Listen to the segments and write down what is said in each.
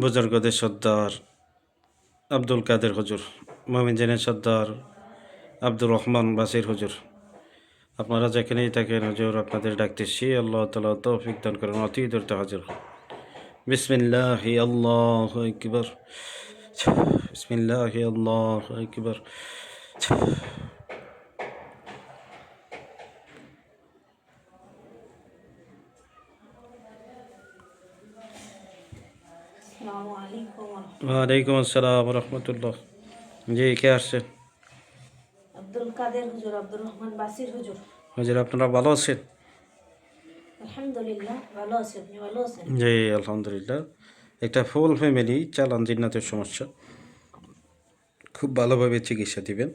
বুজুর্গদের সর্দার আব্দুল কাদের হুজুর, মোমিনজানের সর্দার আব্দুর রহমান বাসির হুজুর, আপনারা যেখানেই থাকেন হুজুর আপনাদের ডাকতেছি। আল্লাহ তাআলা তৌফিক দান করেন, অতি দ্রুত হাজির হন। বিসমিল্লাহি আল্লাহু আকবার, বিসমিল্লাহি আল্লাহু আকবার। ওয়ালাইকুম আসসালাম রহমতুল্লাহ। জি, কে আসছেন? আব্দুল কাদের হুজুর, আব্দুর রহমান বাসির হুজুর। হুজুর, আপনারা ভালো আছেন? আলহামদুলিল্লাহ ভালো আছি, আপনি ভালো আছেন? জি আলহামদুলিল্লাহ। একটা ফুল ফ্যামিলি চালান জিন্নাতের সমস্যা, খুব ভালোভাবে চিকিৎসা দিবেন।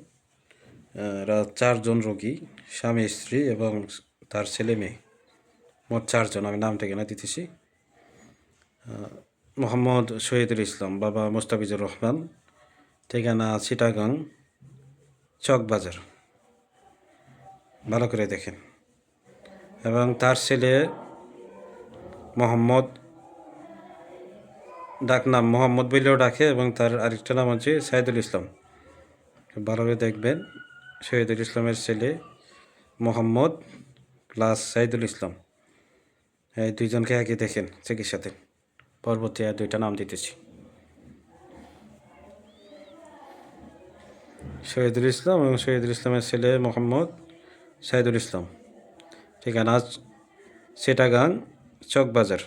এরা 4 জন রোগী, স্বামী স্ত্রী এবং তার ছেলে মেয়ে, মোট 4 জন। আমি নাম ঠিকানা দিতেছি। মোহাম্মদ শহীদুল ইসলাম, বাবা মোস্তাফিজুর রহমান, ঠিকানা চিটাগাং চকবাজার, ভালো করে দেখেন। এবং তার ছেলে মোহাম্মদ, ডাকনাম মোহাম্মদ বলেও ডাকে, এবং তার আরেকটা নাম হচ্ছে সাইদুল ইসলাম। ভালোভাবে দেখবেন। শহীদুল ইসলামের ছেলে মোহাম্মদ প্লাস সাইদুল ইসলাম, এই 2জনকে একই দেখেন চিকিৎসাতে। পরবর্তী আর 2টা নাম দিতেছি। শহীদুল ইসলাম এবং শহীদুল ইসলামের ছেলে মোহাম্মদ সাইদুল ইসলাম, ঠিকানা চিটাগাং চকবাজার।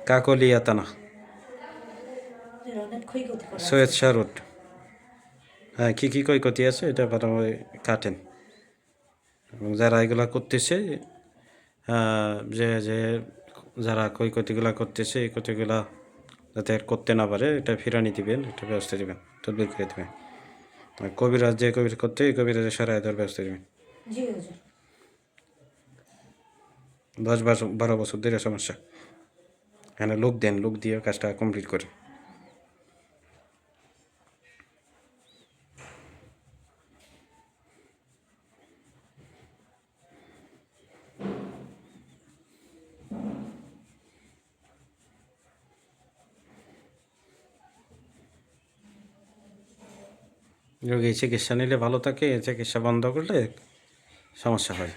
কাকলিয়া থানা, অনেক ক্ষয়ক্ষতি করা সৈয়দ শাহ রোড। হ্যাঁ, কী ক্ষয়ক্ষতি আছে এটা ভালোভাবে কাটেন। এবং যারা এগুলা করতেছে, যে যে যারা ক্ষয়ক্ষতিগুলা করতেছে, এই ক্ষতিগুলা যাতে আর করতে না পারে এটা ফিরানি দিবেন, একটা ব্যবস্থা দেবেন, তদবির করে দেবেন। আর কবিরাজ যে কবির করতে, এই কবিরাজের সরাই দেওয়ার ব্যবস্থা দেবেন। জি হুজুর। 10-12 বছর ধরে সমস্যা, এখানে লোক দেন, লোক দিয়ে কাজটা কমপ্লিট করে। রোগী চিকিৎসা নিলে ভালো থাকে, চিকিৎসা বন্ধ করলে সমস্যা হয়।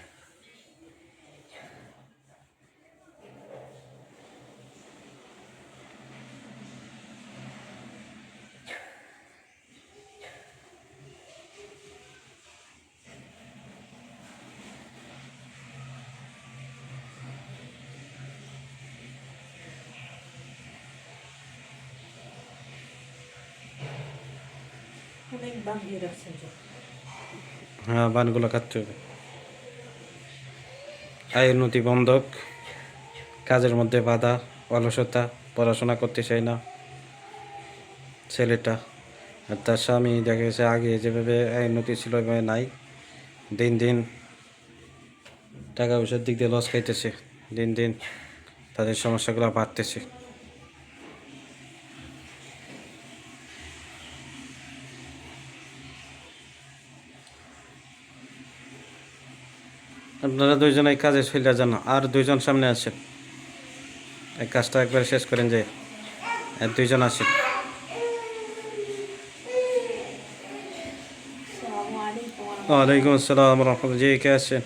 অনেক বাঁধিয়ে রাখছেন হুজুর। হ্যাঁ, বানগুলো কাটতে হবে। আয় উন্নতি বন্ধক, কাজের মধ্যে বাধা, অলসতা, পড়াশোনা করতে চায় না ছেলেটা। আর তার স্বামী দেখা গেছে আগে যেভাবে আয় উন্নতি ছিল ওইভাবে নাই। দিন দিন টাকা পয়সার দিক দিয়ে লস খাইতেছে, দিন দিন তাদের সমস্যাগুলো বাড়তেছে। আপনারা 2জন এই কাজে চলে যান, আর 2জন সামনে আছেন, এই কাজটা একবার শেষ করেন যে। আর 2জন আসেন। আসসালামু আলাইকুম ওয়ালাইকুম আসসালাম রহমতুল্লাহ। জি, কে আছেন?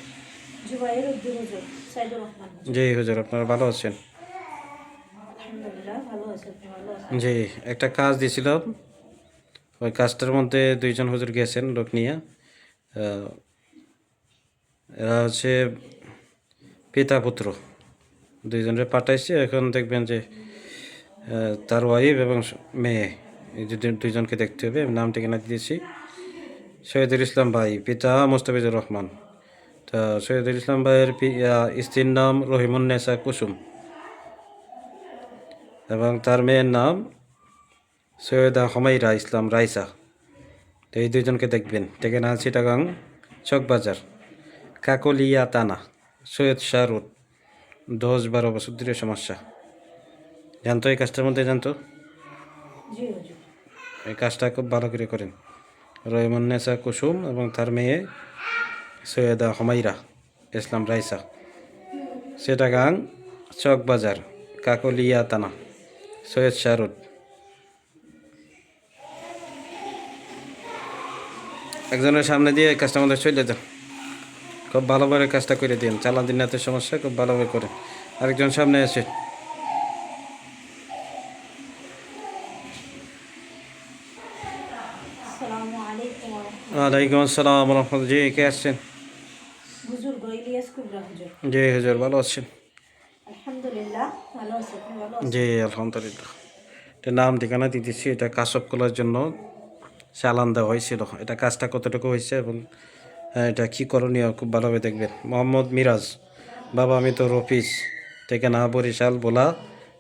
জুবাইর উদ্দিন হুজুর, সাইদুর রহমান হুজুর। জি হুজুর, আপনারা ভালো আছেন? আলহামদুলিল্লাহ ভালো আছি, আপনি ভালো আছেন? জি, একটা কাজ দিয়েছিলাম, ওই কাজটার মধ্যে 2জন হুজুর গেছেন লোক নিয়ে। এরা হচ্ছে পিতা পুত্র, 2জনের পাঠাইছে। এখন দেখবেন যে তার ওয়াইফ এবং মেয়ে, এই 2জনকে দেখতে হবে। আমি নাম ঠিকানা দিয়েছি। শহীদুল ইসলাম ভাই, পিতা মোস্তাফিজুর রহমান। তা শহীদুল ইসলাম ভাইয়ের স্ত্রীর নাম রহিমুন্নেসা কুসুম, এবং তার মেয়ের নাম সৈয়দা হুমাইরা ইসলাম রাইসা। তো এই 2জনকে দেখবেন। ঠিকানা চিটাগাং চকবাজার, কাকলিয়া থানা, সৈয়দ শাহ রোড। 10-12 বছর ধরে সমস্যা, জানতো এই কাজটার মধ্যে, জানতো। জি হুজুর। এই কাজটা খুব ভালো করে করেন। রহিমুন্নেসা কুসুম এবং তার মেয়ে সৈয়দা হুমাইরা ইসলাম রাইসা, সেটাগাং চকবাজার কাকলিয়া থানা সৈয়দ শাহ রোড। একজনের সামনে দিয়ে কাজটা আমাদের চলে যান, খুব ভালোভাবে কাজটা করে দিন। চালান দিন এত সমস্যা, খুব ভালোভাবে করে। আরেকজন সামনে আছে। আসসালামু আলাইকুম ওয়া রাহমাতুল্লাহ। ওয়ালাইকুম আসসালাম রহমতুল্লাহ। জি, কে আসছেন? বুজুর্গ ইলিয়াস কুবরা হুজুর। জি হুজুর, ভালো আছেন? আলহামদুলিল্লাহ ভালো আছি, আপনি ভালো আছেন? জি আলহামদুলিল্লাহ। এটা নাম ঠিকানা দিতেছি, এটা কাশপ করার জন্য চালান দেওয়া হয়েছিল। এটা কাজটা কতটুকু হয়েছে এবং এটা কী করণীয় খুব ভালোভাবে দেখবেন। মোহাম্মদ মিরাজ, বাবা আমি তো রফিস, ঠিকানা বরিশাল বোলা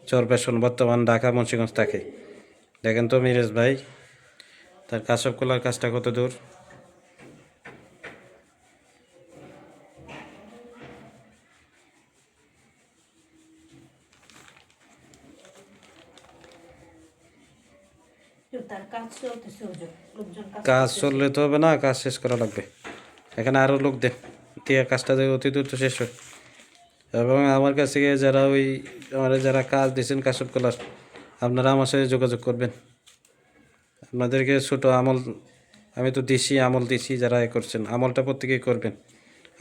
চরপেশন, বর্তমান ঢাকা মুন্সিগঞ্জ থাকে। দেখেন তো মিরাজ ভাই, তার কাশপ কলার কাজটা কত দূর। তার কাজ চলতেছে হুজুর, লোকজন কাজ কাজ করতেছে। চললে তো হবে না, কাজ শেষ করা লাগবে। এখানে আরও লোক দেন, দিয়ে কাজটা যে অতি দ্রুত শেষ হয়। এবং আমার কাছে গিয়ে যারা যারা কাজ দিয়েছেন কাশপ কলার, আপনারা আমার সাথে যোগাযোগ করবেন। আপনাদেরকে ছোটো আমল আমি তো দিছি, আমল দিছি, যারা করছেন আমলটা প্রত্যেকেই করবেন।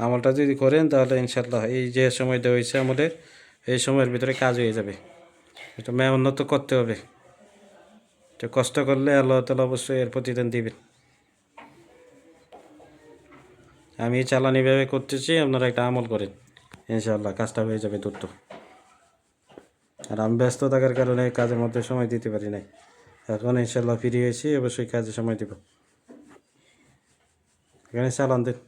আমলটা যদি করেন তাহলে ইনশাল্লাহ এই যে সময় দেওয়া হয়েছে আমাদের, এই সময়ের ভিতরে কাজ হয়ে যাবে। এটা মেহনত তো করতে হবে, তো কষ্ট করলে আল্লাহ তালা অবশ্যই এর প্রতিদান দিবেন। আমি চালানিভাবে করতেছি, আপনারা একটা আমল করেন, ইনশাআল্লাহ কাজটা হয়ে যাবে দ্রুত। আর আমি ব্যস্ত থাকার কারণে কাজের মধ্যে সময় দিতে পারি নাই। এখন ইনশাআল্লাহ ফিরে এসে অবশ্যই কাজে সময় দেব। এখানে চালান দেন।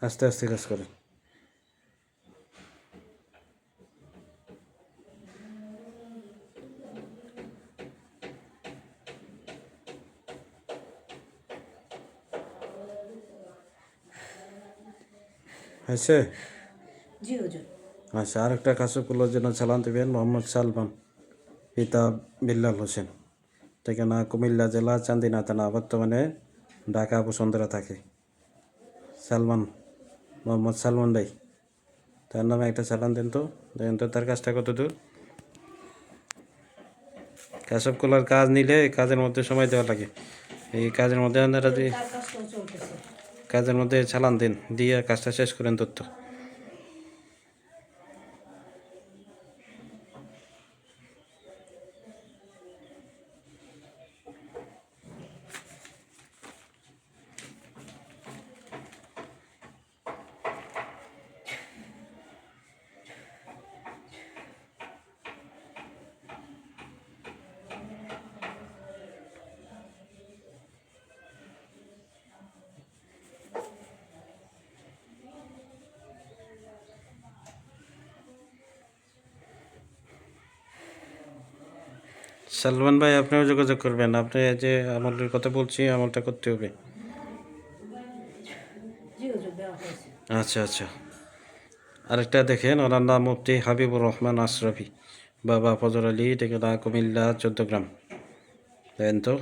আস্তে আস্তে কাজ করেন। হয়েছে? জি হুজুর। আচ্ছা, আরেকটা কাশফুলের জন্য চালান দেবেন। মোহাম্মদ সালমান, পিতা বিল্লাল হোসেন, ঠিকানা কুমিল্লা জেলা চান্দিনা থানা, বর্তমানে ঢাকা বসুন্ধরা থাকে। সালমান, মোহাম্মদ সালমান ভাই, তার নামে একটা চালান দেন তো, দেখেন তো তার কাজটা কত দূর। কাশফুলের কাজ নিলে কাজের মধ্যে সময় দেওয়া লাগে। এই কাজের মধ্যে আপনারা যদি তার কাজটাও চলতেছে। কাজের মধ্যে চালান দিন, দিয়ে কাজটা শেষ করেন তথ্য। সালমান ভাই, আপনিও যোগাযোগ করবেন। আপনি যে আমলের কথা বলছি, আমলটা করতে হবে। জি হুজুর, দেওয়া হয়েছে। আচ্ছা আচ্ছা। আরেকটা দেখেন, ওনার নাম মুফতি হাবিবুর রহমান আশরাফি, বাবা ফজর আলী, ঠিকানা কুমিল্লা 14 গ্রাম। দেখেন তো।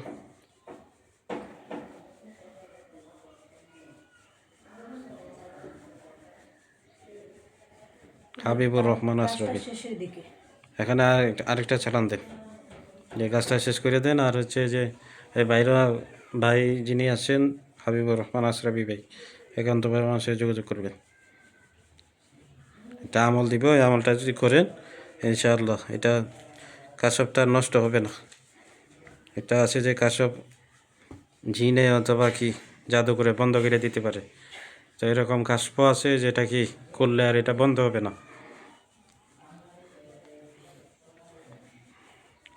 হাবিবুর রহমান কাজটা আশরাফি। শেষের দিকে। এখানে আরেকটা চালান দেন, যে কাজটা শেষ করে দেন। আর হচ্ছে যে এই ভাই যিনি আছেন, হাবিবুর রহমান আশরাফি ভাই, একান্তভাবে আমার সাথে যোগাযোগ করবেন। এটা আমল দিব, এই আমলটা যদি করেন ইনশাআল্লাহ এটা কাশবটা নষ্ট হবে না। এটা আছে যে কাশব জিনে অথবা কি জাদু করে বন্ধ করে দিতে পারে, তো এরকম কাশপ আছে যেটা কি করলে আর এটা বন্ধ হবে না।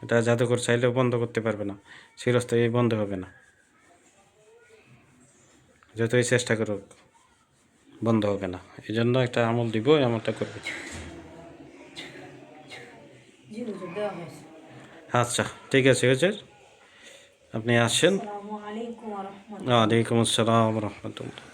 এটা জাদুকর চাইলেও বন্ধ করতে পারবে না, চিরস্থায়ী বন্ধ হবে না। যতই চেষ্টা করুক বন্ধ হবে না। এই জন্য একটা আমল দিব, এই আমলটা করবে। জি হুজুর, দেওয়া হয়েছে। আচ্ছা ঠিক আছে হুজুর, আপনি আসেন। আসসালামু আলাইকুম ওয়া রাহমাতুল্লাহ। ওয়ালাইকুম আসসালাম রহমতুল্লাহ।